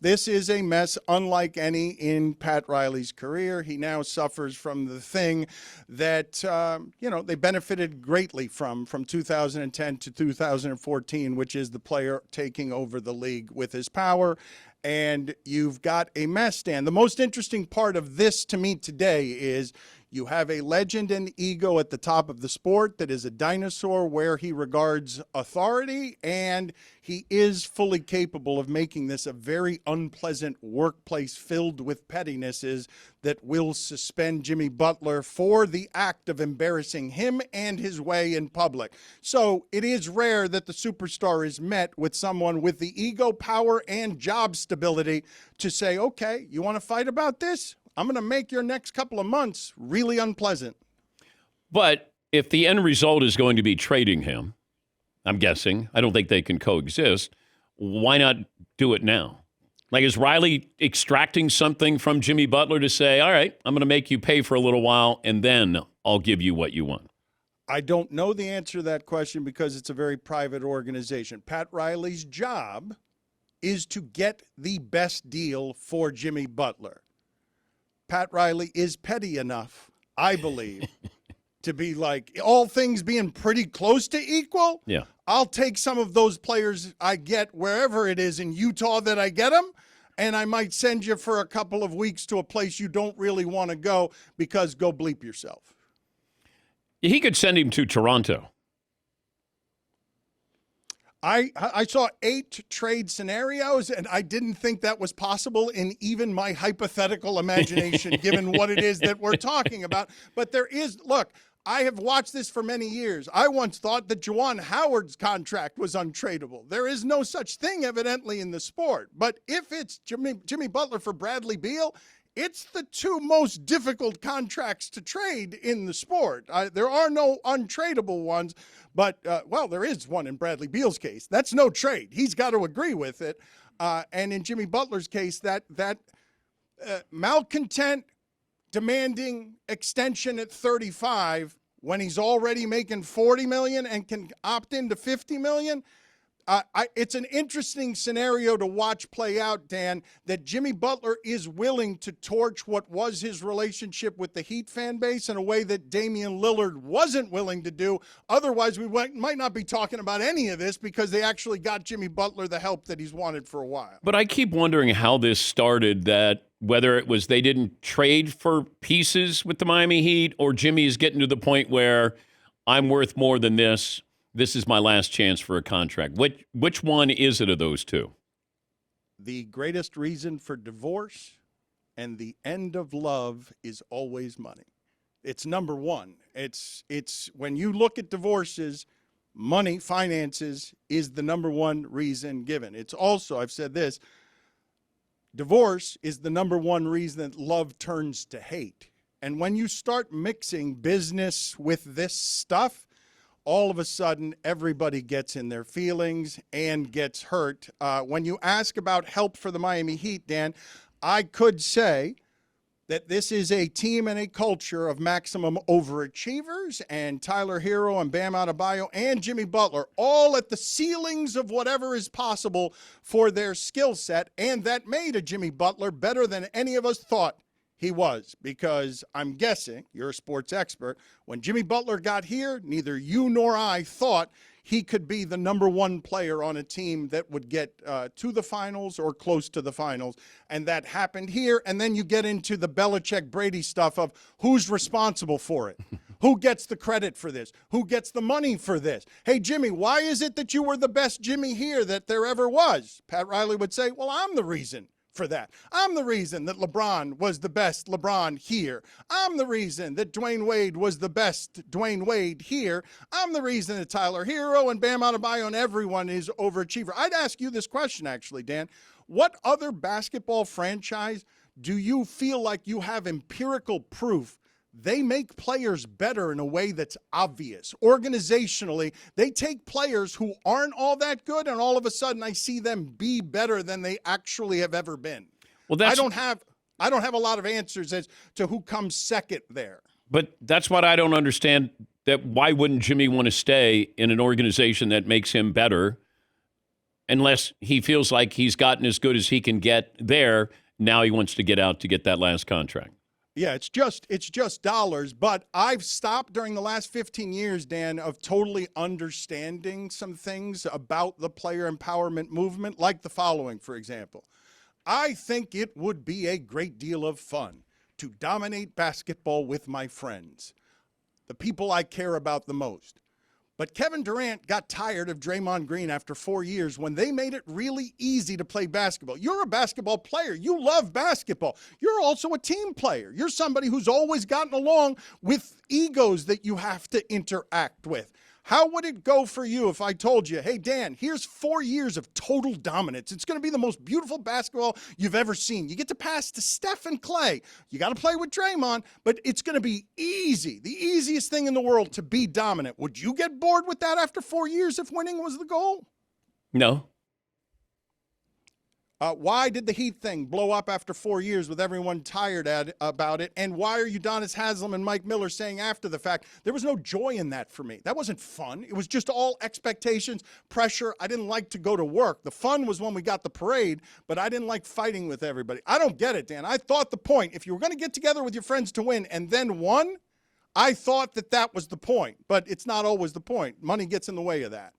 This is a mess unlike any in Pat Riley's career. He now suffers from the thing that, they benefited greatly from 2010 to 2014, which is the player taking over the league with his power. And you've got a mess, Dan. The most interesting part of this to me today is you have a legend and ego at the top of the sport that is a dinosaur where he regards authority, and he is fully capable of making this a very unpleasant workplace filled with pettinesses that will suspend Jimmy Butler for the act of embarrassing him and his way in public. So it is rare that the superstar is met with someone with the ego, power, and job stability to say, okay, you want to fight about this? I'm going to make your next couple of months really unpleasant. But if the end result is going to be trading him, I'm guessing, I don't think they can coexist, why not do it now? Like, is Riley extracting something from Jimmy Butler to say, all right, I'm going to make you pay for a little while, and then I'll give you what you want? I don't know the answer to that question because it's a very private organization. Pat Riley's job is to get the best deal for Jimmy Butler. Pat Riley is petty enough, I believe, to be like, all things being pretty close to equal, yeah, I'll take some of those players I get wherever it is in Utah that I get them, and I might send you for a couple of weeks to a place you don't really want to go because go bleep yourself. He could send him to Toronto. I saw 8 trade scenarios, and I didn't think that was possible in even my hypothetical imagination, given what it is that we're talking about. But there is, look, I have watched this for many years. I once thought that Juwan Howard's contract was untradeable. There is no such thing, evidently, in the sport. But if it's Jimmy Butler for Bradley Beal, it's the 2 most difficult contracts to trade in the sport. There are no untradeable ones, but, there is one in Bradley Beal's case. That's no trade. He's got to agree with it. And in Jimmy Butler's case, that malcontent demanding extension at 35 when he's already making $40 million and can opt into $50 million, it's an interesting scenario to watch play out, Dan, that Jimmy Butler is willing to torch what was his relationship with the Heat fan base in a way that Damian Lillard wasn't willing to do. Otherwise, we might not be talking about any of this because they actually got Jimmy Butler the help that he's wanted for a while. But I keep wondering how this started, that whether it was they didn't trade for pieces with the Miami Heat or Jimmy is getting to the point where I'm worth more than this. This is my last chance for a contract. Which one is it of those two? The greatest reason for divorce and the end of love is always money. It's number one. It's when you look at divorces, money, finances is the number one reason given. It's also, I've said this, divorce is the number one reason that love turns to hate. And when you start mixing business with this stuff, all of a sudden, everybody gets in their feelings and gets hurt. When you ask about help for the Miami Heat, Dan, I could say that this is a team and a culture of maximum overachievers, and Tyler Hero and Bam Adebayo and Jimmy Butler all at the ceilings of whatever is possible for their skill set, and that made a Jimmy Butler better than any of us thought he was, because I'm guessing, you're a sports expert, when Jimmy Butler got here, neither you nor I thought he could be the number one player on a team that would get to the finals or close to the finals. And that happened here. And then you get into the Belichick-Brady stuff of who's responsible for it. Who gets the credit for this? Who gets the money for this? Hey, Jimmy, why is it that you were the best Jimmy here that there ever was? Pat Riley would say, well, I'm the reason for that. I'm the reason that LeBron was the best LeBron here. I'm the reason that Dwayne Wade was the best Dwayne Wade here. I'm the reason that Tyler Hero and Bam Adebayo and everyone is overachiever. I'd ask you this question, actually, Dan. What other basketball franchise do you feel like you have empirical proof they make players better in a way that's obvious? Organizationally, they take players who aren't all that good, and all of a sudden I see them be better than they actually have ever been. Well, I don't have a lot of answers as to who comes second there. But that's what I don't understand, that why wouldn't Jimmy want to stay in an organization that makes him better unless he feels like he's gotten as good as he can get there. Now he wants to get out to get that last contract. Yeah, it's just dollars, but I've stopped during the last 15 years, Dan, of totally understanding some things about the player empowerment movement, like the following, for example. I think it would be a great deal of fun to dominate basketball with my friends, the people I care about the most. But Kevin Durant got tired of Draymond Green after 4 years when they made it really easy to play basketball. You're a basketball player. You love basketball. You're also a team player. You're somebody who's always gotten along with egos that you have to interact with. How would it go for you if I told you, hey, Dan, here's 4 years of total dominance. It's going to be the most beautiful basketball you've ever seen. You get to pass to Steph and Clay. You got to play with Draymond, but it's going to be easy, the easiest thing in the world to be dominant. Would you get bored with that after 4 years if winning was the goal? No. Why did the Heat thing blow up after 4 years with everyone tired about it? And why are Udonis Haslem and Mike Miller saying after the fact, there was no joy in that for me? That wasn't fun. It was just all expectations, pressure. I didn't like to go to work. The fun was when we got the parade, but I didn't like fighting with everybody. I don't get it, Dan. I thought the point, if you were going to get together with your friends to win and then won, I thought that was the point. But it's not always the point. Money gets in the way of that.